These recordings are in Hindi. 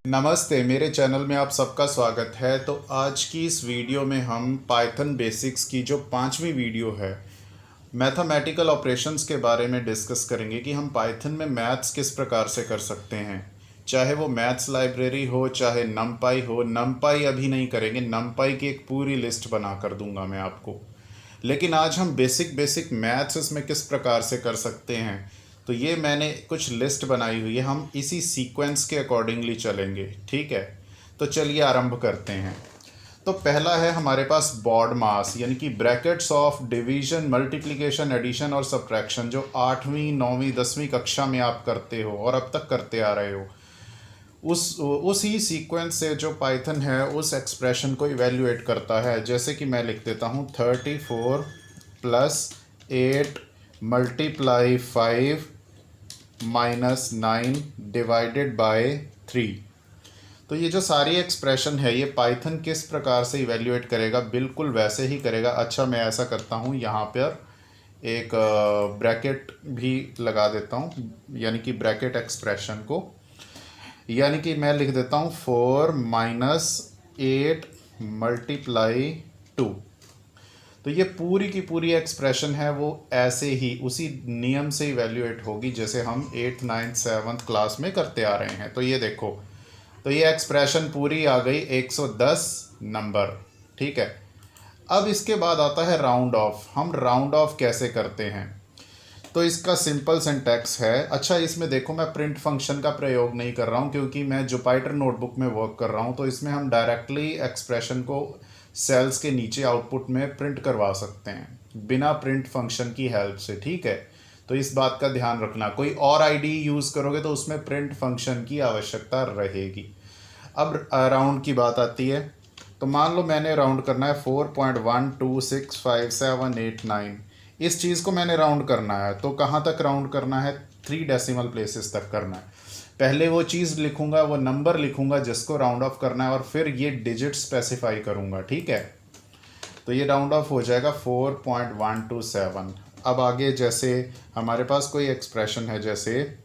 नमस्ते, मेरे चैनल में आप सबका स्वागत है। तो आज की इस वीडियो में हम पाइथन बेसिक्स की जो 5वीं वीडियो है, मैथमेटिकल ऑपरेशंस के बारे में डिस्कस करेंगे कि हम पाइथन में मैथ्स किस प्रकार से कर सकते हैं। चाहे वो मैथ्स लाइब्रेरी हो, चाहे नमपाई हो। नमपाई अभी नहीं करेंगे, नमपाई की एक पूरी लिस्ट बना कर दूंगा मैं आपको। लेकिन आज हम बेसिक मैथ्स इसमें किस प्रकार से कर सकते हैं, तो ये मैंने कुछ लिस्ट बनाई हुई है। हम इसी सीक्वेंस के अकॉर्डिंगली चलेंगे, ठीक है। तो चलिए आरंभ करते हैं। तो पहला है हमारे पास बॉड मास, यानी कि brackets of division, multiplication, addition और सब्ट्रैक्शन, जो 8वीं 9वीं 10वीं कक्षा में आप करते हो और अब तक करते आ रहे हो। उसी सीक्वेंस से जो पाइथन है उस एक्सप्रेशन को इवेल्युएट करता है। जैसे कि मैं लिख देता हूँ 34 + 8 × 5 - 9 / 3। तो ये जो सारी एक्सप्रेशन है, ये पाइथन किस प्रकार से इवेल्युएट करेगा, बिल्कुल वैसे ही करेगा। अच्छा, मैं ऐसा करता हूँ, यहाँ पर एक ब्रैकेट भी लगा देता हूँ, यानी कि ब्रैकेट एक्सप्रेशन को, यानी कि मैं लिख देता हूँ 4 - 8 × 2। तो ये पूरी की पूरी एक्सप्रेशन है वो ऐसे ही उसी नियम से इवेल्युएट होगी जैसे हम 8th 9th 7th क्लास में करते आ रहे हैं। तो ये देखो, तो ये एक्सप्रेशन पूरी आ गई 110 नंबर, ठीक है। अब इसके बाद आता है राउंड ऑफ। हम राउंड ऑफ कैसे करते हैं, तो इसका सिंपल सिंटैक्स है। अच्छा, इसमें देखो मैं प्रिंट फंक्शन का प्रयोग नहीं कर रहा हूँ, क्योंकि मैं जुपाइटर नोटबुक में वर्क कर रहा हूँ। तो इसमें हम डायरेक्टली एक्सप्रेशन को सेल्स के नीचे आउटपुट में प्रिंट करवा सकते हैं बिना प्रिंट फंक्शन की हेल्प से, ठीक है। तो इस बात का ध्यान रखना, कोई और आईडी यूज़ करोगे तो उसमें प्रिंट फंक्शन की आवश्यकता रहेगी। अब राउंड की बात आती है। तो मान लो मैंने राउंड करना है 4.1265789। इस चीज़ को मैंने राउंड करना है, तो कहाँ तक राउंड करना है, 3 डेसिमल प्लेसेस तक करना है। पहले वो चीज़ लिखूंगा, वो नंबर लिखूंगा जिसको राउंड ऑफ करना है, और फिर ये डिजिट स्पेसिफाई करूंगा, ठीक है। तो ये राउंड ऑफ हो जाएगा 4.127। अब आगे जैसे हमारे पास कोई एक्सप्रेशन है, जैसे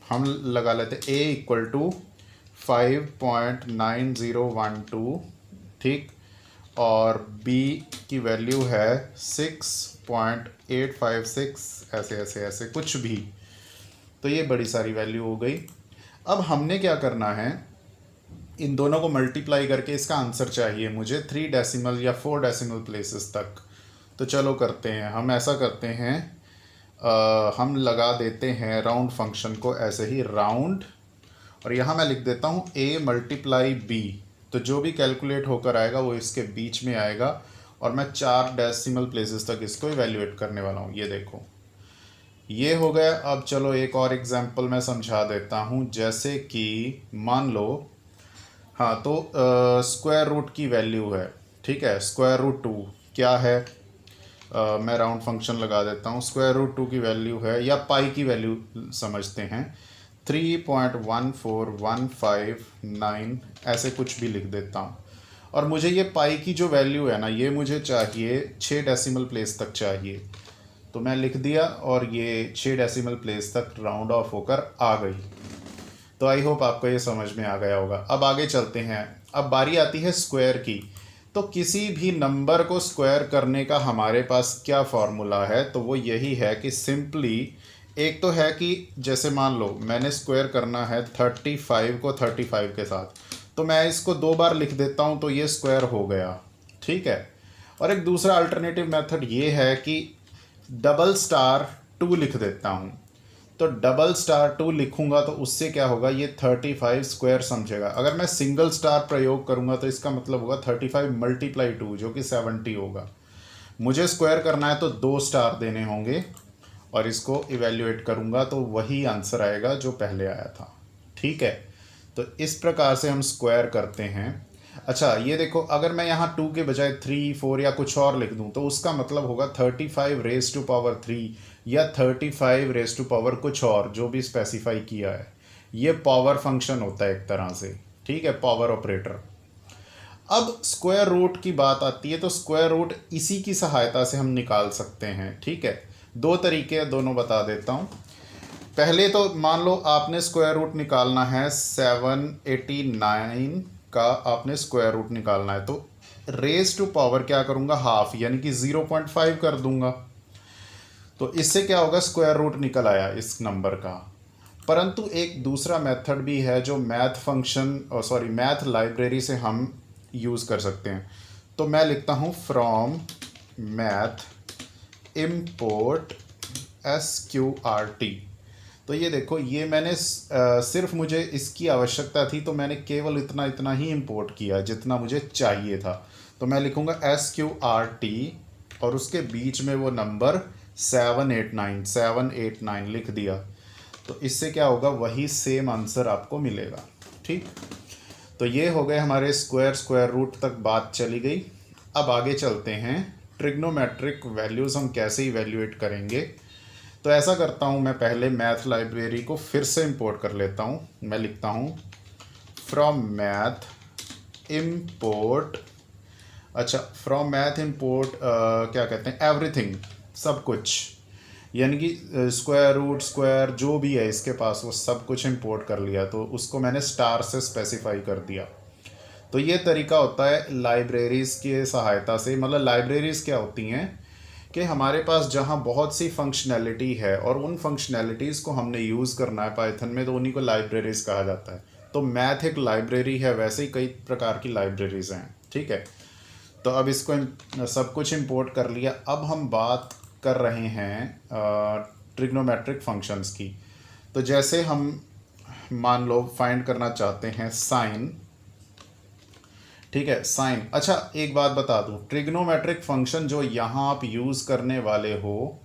हम लगा लेते a = 5.9012, ठीक, और b की वैल्यू है 6.856, ऐसे ऐसे ऐसे कुछ भी। तो ये बड़ी सारी वैल्यू हो गई। अब हमने क्या करना है, इन दोनों को मल्टीप्लाई करके इसका आंसर चाहिए मुझे 3 डेसिमल या 4 डेसिमल प्लेसेस तक। तो चलो करते हैं, हम ऐसा करते हैं, हम लगा देते हैं राउंड फंक्शन को ऐसे ही, राउंड, और यहाँ मैं लिख देता हूँ a × b। तो जो भी कैलकुलेट होकर आएगा वो इसके बीच में आएगा, और मैं 4 डेसिमल प्लेसेस तक इसको इवेल्युएट करने वाला हूँ। ये देखो, ये हो गया। अब चलो एक और एग्जांपल मैं समझा देता हूँ। जैसे कि मान लो, हाँ, तो स्क्वायर रूट की वैल्यू है, ठीक है। √2 क्या है, मैं राउंड फंक्शन लगा देता हूँ। √2 की वैल्यू है, या पाई की वैल्यू समझते हैं, 3.14159, ऐसे कुछ भी लिख देता हूँ। और मुझे ये पाई की जो वैल्यू है ना, ये मुझे चाहिए 6 डेसिमल प्लेस तक चाहिए। तो मैं लिख दिया, और ये 6 डेसिमल प्लेस तक राउंड ऑफ होकर आ गई। तो आई होप आपको ये समझ में आ गया होगा। अब आगे चलते हैं। अब बारी आती है स्क्वायर की। तो किसी भी नंबर को स्क्वायर करने का हमारे पास क्या फॉर्मूला है, तो वो यही है कि सिंपली, एक तो है कि जैसे मान लो मैंने स्क्वायर करना है 35 को 35 के साथ, तो मैं इसको 2 बार लिख देता हूँ, तो ये स्क्वायर हो गया, ठीक है। और एक दूसरा अल्टरनेटिव मेथड ये है कि $2 लिख देता हूँ। तो $2 लिखूंगा तो उससे क्या होगा, ये 35 स्क्वायर समझेगा। अगर मैं सिंगल स्टार प्रयोग करूंगा तो इसका मतलब होगा 35 × 2, जो कि 70 होगा। मुझे स्क्वायर करना है तो 2 स्टार देने होंगे, और इसको इवेल्युएट करूंगा तो वही आंसर आएगा जो पहले आया था, ठीक है। तो इस प्रकार से हम स्क्वायर करते हैं। अच्छा, ये देखो, अगर मैं यहाँ 2 के बजाय 3 4 या कुछ और लिख दूँ, तो उसका मतलब होगा 35 या 35 कुछ और, जो भी स्पेसिफाई किया है। ये पावर फंक्शन होता है एक तरह से, ठीक है, पावर ऑपरेटर। अब स्क्वायर रूट की बात आती है, तो स्क्वायर रूट इसी की सहायता से हम निकाल सकते हैं, ठीक है। 2 तरीके, दोनों बता देता हूँ। पहले तो मान लो आपने स्क्वायर रूट निकालना है 789 का, आपने स्क्वायर रूट निकालना है, तो रेज टू पावर क्या करूँगा, हाफ, यानी कि 0.5 कर दूंगा। तो इससे क्या होगा, स्क्वायर रूट निकल आया इस नंबर का। परंतु एक दूसरा मेथड भी है जो math function sorry math library से हम यूज़ कर सकते हैं। तो मैं लिखता हूँ फ्रॉम मैथ इम्पोर्ट SQRT। तो ये देखो, ये मैंने सिर्फ मुझे इसकी आवश्यकता थी तो मैंने केवल इतना ही इंपोर्ट किया जितना मुझे चाहिए था। तो मैं लिखूँगा SQRT और उसके बीच में वो नंबर 789 लिख दिया। तो इससे क्या होगा, वही सेम आंसर आपको मिलेगा। ठीक, तो ये हो गए हमारे स्क्वायर रूट तक बात चली गई। अब आगे चलते हैं, ट्रिग्नोमेट्रिक वैल्यूज़ हम कैसे इवेल्युएट करेंगे। तो ऐसा करता हूँ, मैं पहले मैथ लाइब्रेरी को फिर से इंपोर्ट कर लेता हूँ। मैं लिखता हूँ फ्रॉम मैथ इंपोर्ट, अच्छा फ्रॉम मैथ इंपोर्ट क्या कहते हैं, एवरीथिंग, सब कुछ, यानी कि स्क्वायर रूट, स्क्वायर जो भी है इसके पास वो सब कुछ इंपोर्ट कर लिया। तो उसको मैंने स्टार से स्पेसिफाई कर दिया। तो ये तरीका होता है लाइब्रेरीज़ की सहायता से। मतलब लाइब्रेरीज़ क्या होती हैं कि हमारे पास जहाँ बहुत सी फंक्शनैलिटी है और उन फंक्शनैलिटीज़ को हमने यूज़ करना है पाइथन में, तो उन्हीं को लाइब्रेरीज़ कहा जाता है। तो मैथ एक लाइब्रेरी है, वैसे ही कई प्रकार की लाइब्रेरीज़ हैं। ठीक है, तो अब इसको सब कुछ इंपोर्ट कर लिया। अब हम बात कर रहे हैं ट्रिग्नोमेट्रिक फंक्शंस की। तो जैसे हम मान लो फाइंड करना चाहते हैं साइन, ठीक है, साइन। अच्छा एक बात बता दूं, ट्रिग्नोमेट्रिक फंक्शन जो यहाँ आप यूज़ करने वाले हो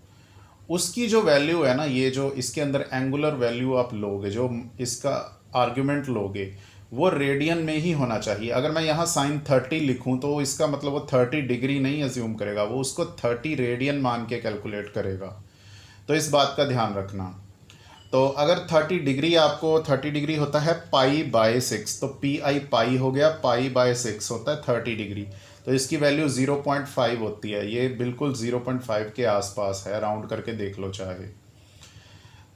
उसकी जो वैल्यू है ना, ये जो इसके अंदर एंगुलर वैल्यू आप लोगे, जो इसका आर्ग्यूमेंट लोगे, वो रेडियन में ही होना चाहिए। अगर मैं यहाँ साइन 30 लिखूँ तो इसका मतलब वो 30 डिग्री नहीं अज्यूम करेगा, वो उसको 30 रेडियन मान के कैलकुलेट करेगा। तो इस बात का ध्यान रखना। तो अगर 30 डिग्री, आपको 30 डिग्री होता है π/6, तो PI पाई हो गया, π/6 होता है 30 डिग्री। तो इसकी वैल्यू 0.5 होती है। ये बिल्कुल 0.5 के आसपास है, राउंड करके देख लो चाहे।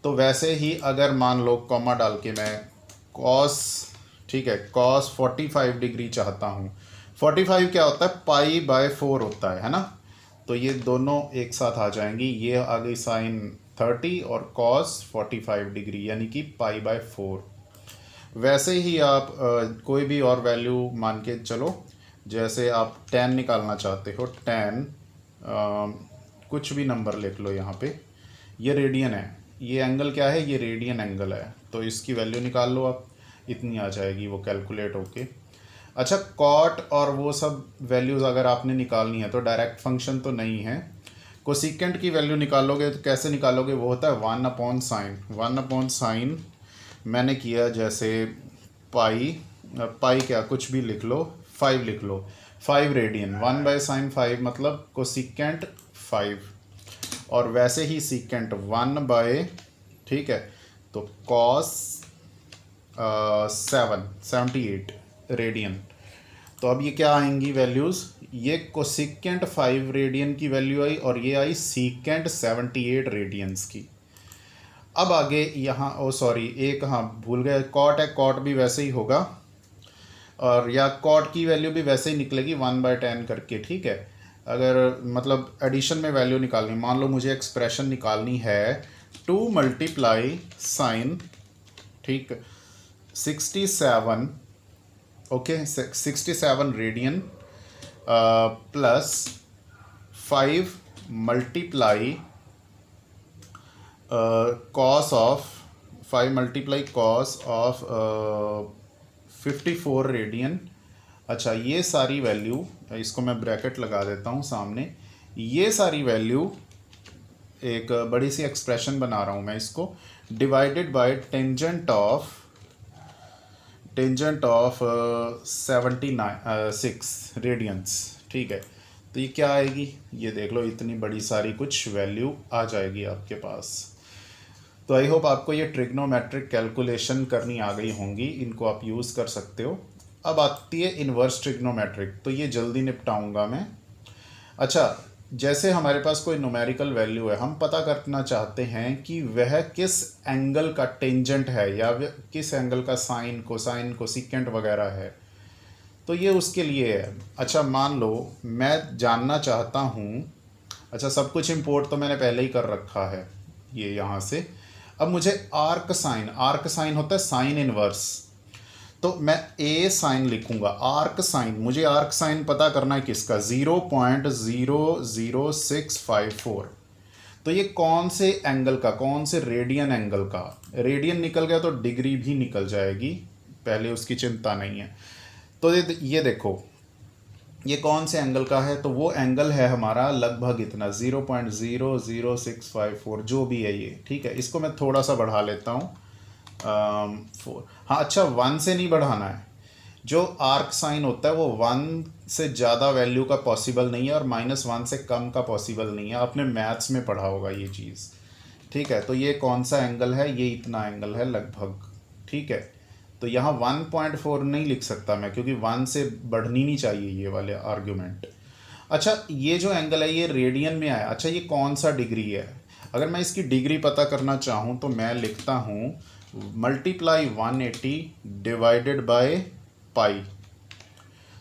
तो वैसे ही अगर मान लो कॉमा डाल के मैं कॉस, ठीक है, कॉस 45 डिग्री चाहता हूँ। 45 क्या होता है, π/4 होता है ना। तो ये दोनों एक साथ आ जाएंगी, ये आ गई साइन 30 और कॉस 45 डिग्री, यानी कि π/4। वैसे ही आप कोई भी और वैल्यू मान के चलो, जैसे आप 10 निकालना चाहते हो, 10 कुछ भी नंबर लिख लो यहाँ पे। ये रेडियन है, ये एंगल क्या है, ये रेडियन एंगल है। तो इसकी वैल्यू निकाल लो आप, इतनी आ जाएगी वो कैलकुलेट होके। अच्छा कॉट और वो सब वैल्यूज़ अगर आपने निकालनी है तो डायरेक्ट फंक्शन तो नहीं है। कोसिकेंट की वैल्यू निकालोगे तो कैसे निकालोगे, वो होता है 1/sin। 1/sin मैंने किया, जैसे पाई क्या कुछ भी लिख लो, 5 लिख लो, 5 रेडियन, 1/sin5 मतलब कोसिकेंट 5। और वैसे ही सीकेंट 1/, ठीक है, तो कॉस 78 रेडियन। तो अब ये क्या आएंगी वैल्यूज़, ये कोसिकेंट 5 रेडियन की वैल्यू आई और ये आई सीकेंट 78 रेडियंस की। अब आगे यहाँ सॉरी एक हाँ भूल गए, कॉट है, कॉट भी वैसे ही होगा, और या कॉट की वैल्यू भी वैसे ही निकलेगी 1/10 करके। ठीक है, अगर मतलब एडिशन में वैल्यू निकालनी, मान लो मुझे एक्सप्रेशन निकालनी है 2 × sin, ठीक, 67, okay 67 radian plus 5 × cos of 54 radian. अच्छा ये सारी वैल्यू, इसको मैं ब्रैकेट लगा देता हूँ सामने, ये सारी वैल्यू एक बड़ी सी एक्सप्रेशन बना रहा हूँ मैं इसको, divided by tangent of 76 radians. ठीक है, तो ये क्या आएगी, ये देख लो, इतनी बड़ी सारी कुछ वैल्यू आ जाएगी आपके पास। तो आई होप आपको ये ट्रिग्नोमेट्रिक कैलकुलेशन करनी आ गई होंगी, इनको आप यूज़ कर सकते हो। अब आती है इन्वर्स ट्रिग्नोमेट्रिक, तो ये जल्दी निपटाऊंगा मैं। अच्छा जैसे हमारे पास कोई न्यूमेरिकल वैल्यू है, हम पता करना चाहते हैं कि वह किस एंगल का टेंजेंट है या वह किस एंगल का साइन कोसाइन कोसिकेंट वगैरह है, तो ये उसके लिए है। अच्छा मान लो मैं जानना चाहता हूँ, अच्छा सब कुछ इंपोर्ट तो मैंने पहले ही कर रखा है ये यहाँ से। अब मुझे आर्क साइन होता है साइन इनवर्स, तो मैं ए साइन लिखूंगा। आर्क साइन, मुझे आर्क साइन पता करना है किसका, 0.00654। तो ये कौन से एंगल का, कौन से रेडियन एंगल का, रेडियन निकल गया तो डिग्री भी निकल जाएगी, पहले उसकी चिंता नहीं है। तो ये देखो ये कौन से एंगल का है, तो वो एंगल है हमारा लगभग इतना 0.00654 जो भी है ये, ठीक है। इसको मैं थोड़ा सा बढ़ा लेता हूँ 4। हाँ अच्छा 1 से नहीं बढ़ाना है, जो आर्क साइन होता है वो 1 से ज़्यादा वैल्यू का पॉसिबल नहीं है और -1 से कम का पॉसिबल नहीं है। आपने मैथ्स में पढ़ा होगा ये चीज़, ठीक है। तो ये कौन सा एंगल है, ये इतना एंगल है लगभग, ठीक है। तो यहाँ 1.4 नहीं लिख सकता मैं, क्योंकि 1 से बढ़नी नहीं चाहिए ये वाले आर्ग्यूमेंट। अच्छा ये जो एंगल है ये रेडियन में आया। अच्छा ये कौन सा डिग्री है, अगर मैं इसकी डिग्री पता करना चाहूँ तो मैं लिखता हूँ मल्टीप्लाई 180 डिवाइडेड बाय पाई।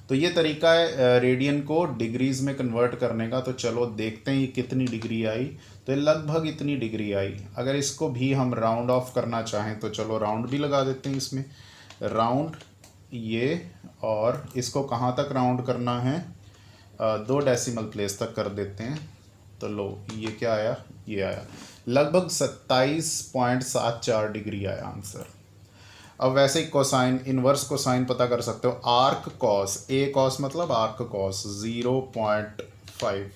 तो ये तरीका है रेडियन को डिग्रीज़ में कन्वर्ट करने का। तो चलो देखते हैं ये कितनी डिग्री आई, तो ये लगभग इतनी डिग्री आई। अगर इसको भी हम राउंड ऑफ करना चाहें तो चलो राउंड भी लगा देते हैं इसमें, राउंड ये, और इसको कहाँ तक राउंड करना है, 2 डेसिमल प्लेस तक कर देते हैं। तो लो ये क्या आया, ये आया लगभग 27.74 डिग्री आया आंसर। अब वैसे ही कोसाइन, इन्वर्स कोसाइन पता कर सकते हो। आर्क कॉस, ए कॉस मतलब आर्क कॉस 0.5,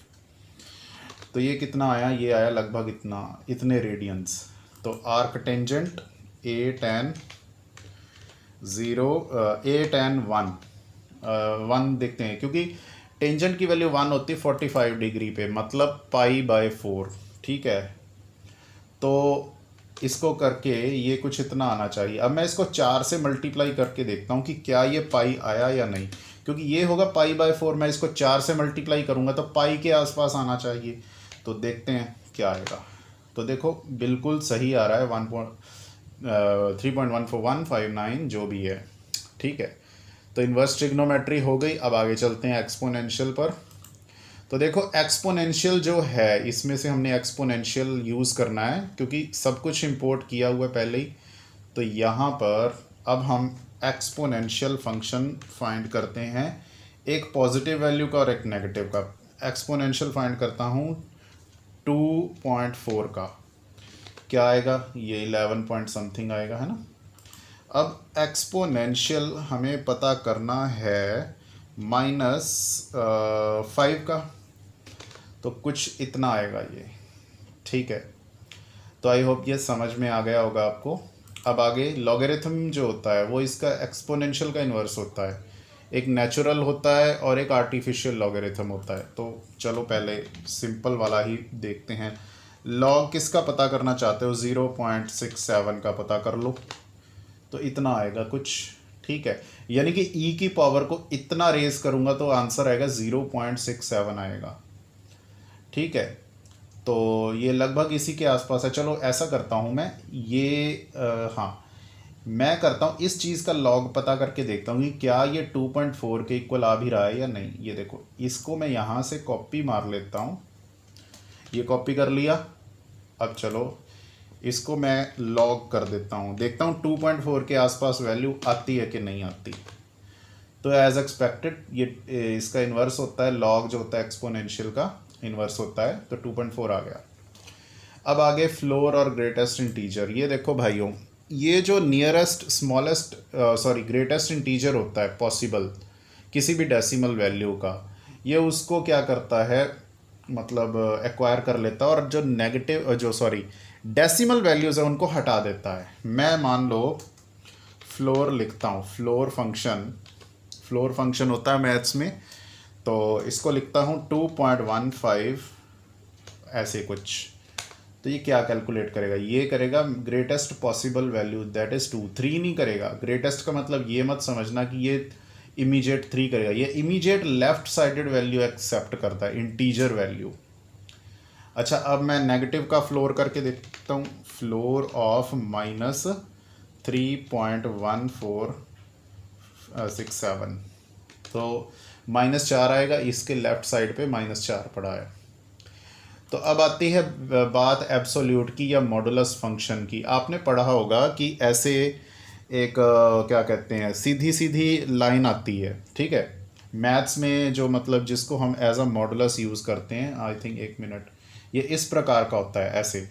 तो ये कितना आया, ये आया लगभग इतने रेडियंस। तो आर्क टेंजेंट ए टेन 1 देखते हैं, क्योंकि टेंजेंट की वैल्यू 1 होती है 45 डिग्री पे, मतलब π/4, ठीक है। तो इसको करके ये कुछ इतना आना चाहिए। अब मैं इसको 4 से मल्टीप्लाई करके देखता हूँ कि क्या ये पाई आया या नहीं, क्योंकि ये होगा π/4, मैं इसको 4 से मल्टीप्लाई करूँगा तो पाई के आसपास आना चाहिए। तो देखते हैं क्या आएगा। तो देखो बिल्कुल सही आ रहा है, 3.14159 जो भी है, ठीक है। तो इन्वर्स ट्रिग्नोमेट्री हो गई। अब आगे चलते हैं एक्सपोनेंशियल पर। तो देखो एक्सपोनेंशियल जो है, इसमें से हमने एक्सपोनेंशियल यूज़ करना है क्योंकि सब कुछ इंपोर्ट किया हुआ है पहले ही। तो यहाँ पर अब हम एक्सपोनेंशियल फंक्शन फाइंड करते हैं, एक पॉजिटिव वैल्यू का और एक नेगेटिव का। एक्सपोनेंशियल फाइंड करता हूँ 2.4 का, क्या आएगा, ये 11 पॉइंट समथिंग आएगा, है ना। अब एक्सपोनेंशियल हमें पता करना है -5 का, तो कुछ इतना आएगा ये, ठीक है। तो आई होप ये समझ में आ गया होगा आपको। अब आगे लॉगरिथम जो होता है वो इसका एक्सपोनेंशियल का इन्वर्स होता है, एक नेचुरल होता है और एक आर्टिफिशियल लॉगरिथम होता है। तो चलो पहले सिंपल वाला ही देखते हैं। लॉग किसका पता करना चाहते हो, 0.67 का पता कर लो, तो इतना आएगा कुछ, ठीक है। यानी कि e की पावर को इतना रेज करूंगा तो आंसर आएगा 0.67 आएगा, ठीक है। तो ये लगभग इसी के आसपास है। चलो ऐसा करता हूँ मैं, ये हाँ मैं करता हूँ इस चीज़ का लॉग पता करके देखता हूँ कि क्या ये 2.4 के इक्वल आ भी रहा है या नहीं। ये देखो इसको मैं यहाँ से कॉपी मार लेता हूँ, ये कॉपी कर लिया। अब चलो इसको मैं लॉग कर देता हूँ, देखता हूँ 2.4 के आसपास वैल्यू आती है कि नहीं आती। तो एज एक्सपेक्टेड ये इसका इन्वर्स होता है, लॉग जो होता है एक्सपोनेंशियल का इन्वर्स होता है, तो 2.4 आ गया। अब आगे फ्लोर और ग्रेटेस्ट इंटीजर। ये देखो भाइयों, ये जो नियरेस्ट स्मॉलेस्ट ग्रेटेस्ट इंटीजर होता है पॉसिबल किसी भी डेसिमल वैल्यू का, ये उसको क्या करता है, मतलब एक्वायर कर लेता है, और जो नेगेटिव डेसिमल वैल्यूज़ है उनको हटा देता है। मैं मान लो फ्लोर लिखता हूँ, फ्लोर फंक्शन होता है मैथ्स में, तो इसको लिखता हूँ 2.15 ऐसे कुछ। तो ये क्या कैलकुलेट करेगा, ये करेगा greatest possible value that is 2, 3 नहीं करेगा। ग्रेटेस्ट का मतलब ये मत समझना कि ये इमीडिएट 3 करेगा, ये immediate left sided value accept करता है, इंटीजर वैल्यू, अच्छा, अब मैं नेगेटिव का फ्लोर करके देखता हूँ। फ्लोर ऑफ -3.1467, तो -4 आएगा। इसके लेफ़्ट साइड पे -4 पड़ा है। तो अब आती है बात एब्सोल्यूट की या मॉडुलस फंक्शन की। आपने पढ़ा होगा कि ऐसे एक क्या कहते हैं, सीधी सीधी लाइन आती है, ठीक है, मैथ्स में, जो मतलब जिसको हम एज अ मॉडुलस यूज़ करते हैं। आई थिंक 1 मिनट, ये इस प्रकार का होता है ऐसे।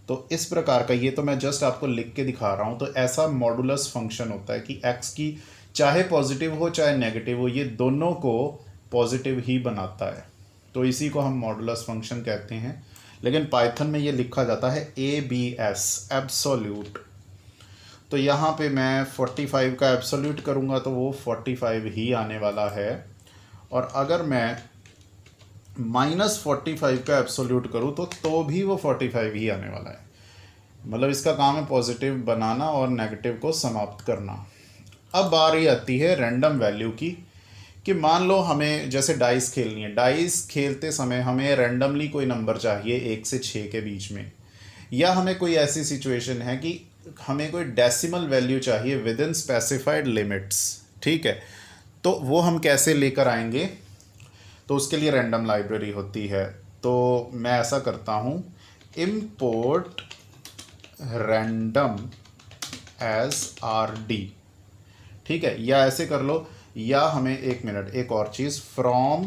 तो इस प्रकार का, ये तो मैं जस्ट आपको लिख के दिखा रहा हूँ। तो ऐसा मॉडुलस फंक्शन होता है कि एक्स की चाहे पॉजिटिव हो चाहे नेगेटिव हो, ये दोनों को पॉजिटिव ही बनाता है। तो इसी को हम मॉडुलस फंक्शन कहते हैं। लेकिन पाइथन में ये लिखा जाता है ABS, एब्सोल्यूट। तो यहाँ पे मैं 45 का एब्सोल्यूट करूँगा तो वो 45 ही आने वाला है। और अगर मैं -45 का एब्सोल्यूट करूँ तो भी वो 45 ही आने वाला है। मतलब इसका काम है पॉजिटिव बनाना और नेगेटिव को समाप्त करना। अब बारी आती है रैंडम वैल्यू की, कि मान लो हमें जैसे डाइस खेलनी है। डाइस खेलते समय हमें रैंडमली कोई नंबर चाहिए 1 से 6 के बीच में, या हमें कोई ऐसी सिचुएशन है कि हमें कोई डेसिमल वैल्यू चाहिए विद इन स्पेसिफाइड लिमिट्स, ठीक है। तो वो हम कैसे लेकर आएंगे? तो उसके लिए रैंडम लाइब्रेरी होती है। तो मैं ऐसा करता हूँ, इम्पोर्ट रैंडम एज RD, ठीक है। या ऐसे कर लो, या हमें 1 मिनट, एक और चीज़, फ्रॉम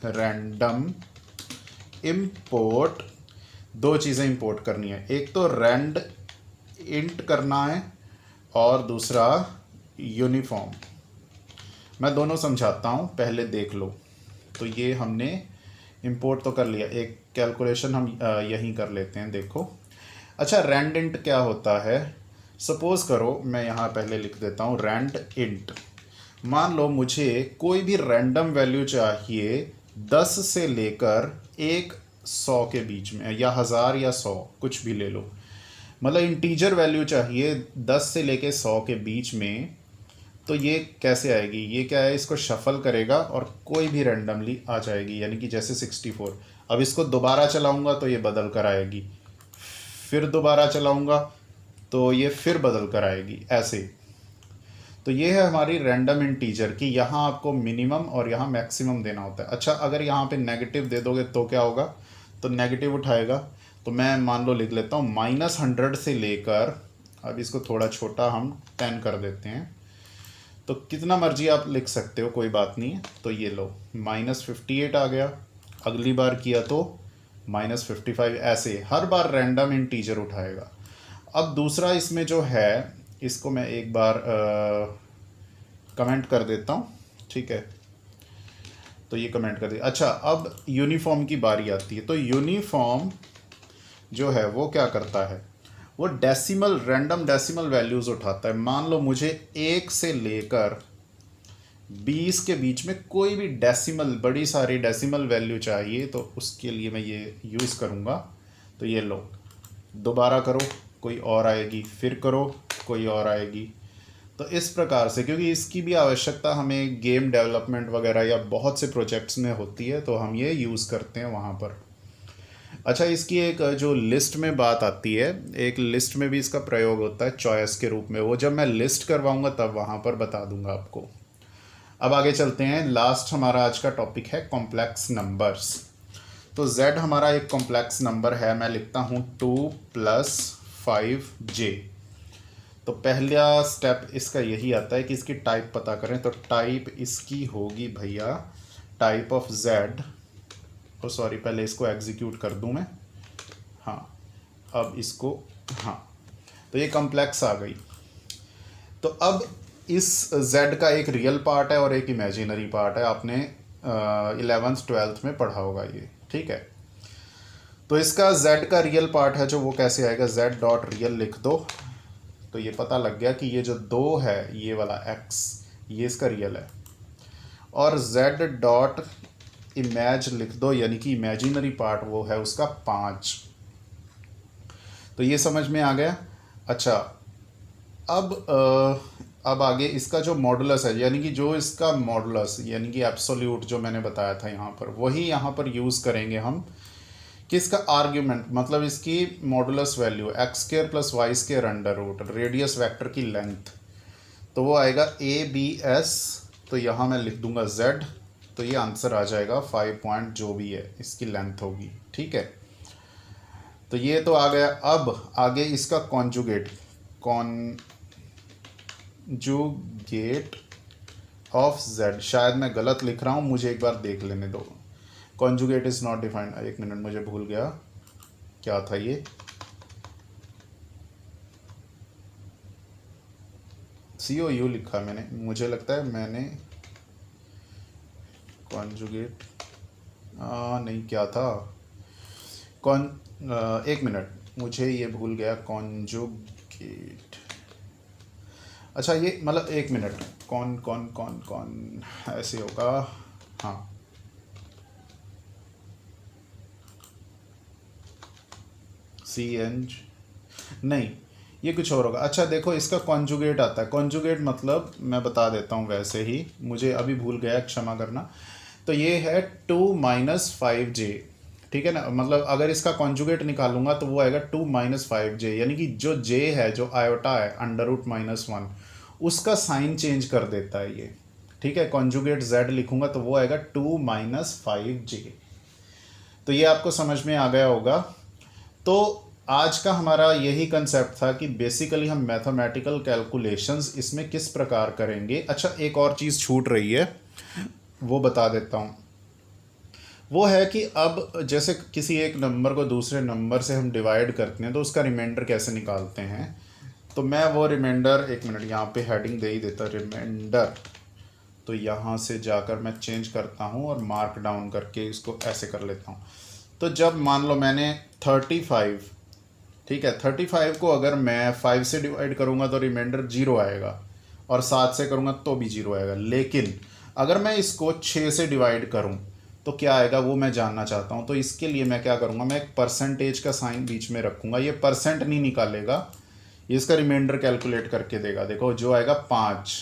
रैंडम इम्पोर्ट, दो चीज़ें इंपोर्ट करनी है। एक तो रैंड इंट करना है और दूसरा यूनिफॉर्म। मैं दोनों समझाता हूँ, पहले देख लो। तो ये हमने इंपोर्ट तो कर लिया। एक कैलकुलेशन हम यहीं कर लेते हैं, देखो। अच्छा, रैंड इंट क्या होता है? सपोज़ करो, मैं यहाँ पहले लिख देता हूँ रैंड इंट। मान लो मुझे कोई भी रैंडम वैल्यू चाहिए 10 से लेकर 100 के बीच में, या 1000 या 100, कुछ भी ले लो। मतलब इंटीजर वैल्यू चाहिए 10 से लेकर 100 के बीच में। तो ये कैसे आएगी? ये क्या है, इसको शफल करेगा और कोई भी रैंडमली आ जाएगी, यानी कि जैसे 64। अब इसको दोबारा चलाऊंगा तो ये बदल कर आएगी, फिर दोबारा चलाऊंगा तो ये फिर बदल कर आएगी, ऐसे। तो ये है हमारी रैंडम इंटीजर की, यहाँ आपको मिनिमम और यहाँ मैक्सिमम देना होता है। अच्छा, अगर यहाँ पे नेगेटिव दे दोगे तो क्या होगा? तो नेगेटिव उठाएगा। तो मैं मान लो लिख लेता हूँ -100 से लेकर, अब इसको थोड़ा छोटा हम 10 कर देते हैं। तो कितना मर्जी आप लिख सकते हो, कोई बात नहीं है। तो ये लो, -58 आ गया। अगली बार किया तो -55, ऐसे हर बार रैंडम इंटीजर उठाएगा। अब दूसरा इसमें जो है, इसको मैं एक बार कमेंट कर देता हूँ, ठीक है। तो ये कमेंट कर दिया। अच्छा, अब यूनिफॉर्म की बारी आती है। तो यूनिफॉर्म जो है वो क्या करता है? वो डेसिमल, रैंडम डेसिमल वैल्यूज़ उठाता है। मान लो मुझे 1 से लेकर 20 के बीच में कोई भी डेसिमल, बड़ी सारी डेसिमल वैल्यू चाहिए, तो उसके लिए मैं ये यूज़ करूँगा। तो ये लो, दोबारा करो कोई और आएगी, फिर करो कोई और आएगी। तो इस प्रकार से, क्योंकि इसकी भी आवश्यकता हमें गेम डेवलपमेंट वगैरह या बहुत से प्रोजेक्ट्स में होती है, तो हम ये यूज़ करते हैं वहाँ पर। अच्छा, इसकी एक जो लिस्ट में बात आती है, एक लिस्ट में भी इसका प्रयोग होता है चॉइस के रूप में। वो जब मैं लिस्ट करवाऊँगा तब वहाँ पर बता दूँगा आपको। अब आगे चलते हैं। लास्ट हमारा आज का टॉपिक है कॉम्प्लेक्स नंबर्स। तो z हमारा एक कॉम्प्लेक्स नंबर है। मैं लिखता हूँ 2 + 5j। तो पहला स्टेप इसका यही आता है कि इसकी टाइप पता करें। तो टाइप इसकी होगी भैया, type of z, oh sorry, पहले इसको एग्जीक्यूट कर दूं मैं। हाँ, अब इसको, हाँ, तो ये कॉम्प्लेक्स आ गई। तो अब इस z का एक रियल पार्ट है और एक इमेजिनरी पार्ट है। आपने 11th 12th में पढ़ा होगा ये, ठीक है। तो इसका z का रियल पार्ट है जो, वो कैसे आएगा? z.real लिख दो, तो ये पता लग गया कि ये जो 2 है, ये वाला x, ये इसका रियल है। और z.imag लिख दो, यानी कि इमेजिनरी पार्ट वो है उसका 5। तो ये समझ में आ गया। अच्छा, अब आगे इसका जो मॉडुलस है, यानी कि जो इसका मॉडुलस, यानी कि एब्सोल्यूट जो मैंने बताया था यहाँ पर, वही यहाँ पर यूज़ करेंगे हम किसका आर्ग्यूमेंट, मतलब इसकी modulus value x² + y² under root radius vector की लेंथ, तो वो आएगा ABS। तो यहाँ मैं लिख दूंगा z, तो ये आंसर आ जाएगा 5 पॉइंट जो भी है इसकी लेंथ होगी। ठीक है, तो ये तो आ गया। अब आगे इसका कॉन्जुगेट ऑफ z, शायद मैं गलत लिख रहा हूँ, मुझे एक बार देख लेने दो। कॉन्जुगेट इज नॉट डिफाइंड, एक मिनट, मुझे भूल गया क्या था ये। COU लिखा मैंने, मुझे लगता है मैंने कॉन्जुगेट नहीं, क्या था एक मिनट, मुझे ये भूल गया कॉन्जुगेट। अच्छा ये मतलब एक मिनट, कौन ऐसे होगा, हाँ CNG नहीं, ये कुछ और होगा। अच्छा देखो, इसका कॉन्जुगेट आता है। कॉन्जुगेट मतलब मैं बता देता हूँ वैसे ही, मुझे अभी भूल गया, क्षमा करना। तो ये है 2 - 5J, ठीक है ना। मतलब अगर इसका कॉन्जुगेट निकालूंगा तो वो आएगा 2 - 5J, यानी कि जो J है, जो आयोटा है √-1, उसका साइन चेंज कर देता है ये। ठीक है, कॉन्जुगेट Z लिखूंगा तो वो आएगा 2 - 5J। तो ये आपको समझ में आ गया होगा। तो आज का हमारा यही कंसेप्ट था कि बेसिकली हम मैथमेटिकल कैलकुलेशंस इसमें किस प्रकार करेंगे। अच्छा एक और चीज़ छूट रही है, वो बता देता हूँ। वो है कि अब जैसे किसी एक नंबर को दूसरे नंबर से हम डिवाइड करते हैं तो उसका रिमाइंडर कैसे निकालते हैं। तो मैं वो रिमाइंडर, एक मिनट, यहाँ पे हेडिंग दे ही देता, रिमाइंडर। तो यहाँ से जाकर मैं चेंज करता हूँ और मार्क डाउन करके इसको ऐसे कर लेता हूँ। तो जब मान लो मैंने 35, ठीक है, 35 को अगर मैं 5 से डिवाइड करूँगा तो रिमाइंडर 0 आएगा, और 7 से करूँगा तो भी 0 आएगा। लेकिन अगर मैं इसको 6 से डिवाइड करूँ तो क्या आएगा, वो मैं जानना चाहता हूँ। तो इसके लिए मैं क्या करूँगा, मैं एक परसेंटेज का साइन बीच में रखूँगा। ये परसेंट नहीं निकालेगा, ये इसका रिमाइंडर कैलकुलेट करके देगा। देखो जो आएगा 5,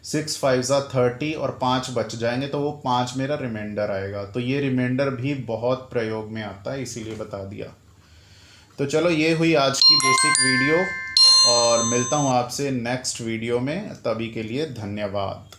6 × 5 = 30, और 5 बच जाएंगे तो वो 5 मेरा रिमाइंडर आएगा। तो ये रिमाइंडर भी बहुत प्रयोग में आता है, इसीलिए बता दिया। तो चलो ये हुई आज की बेसिक वीडियो, और मिलता हूँ आपसे नेक्स्ट वीडियो में। तभी के लिए धन्यवाद।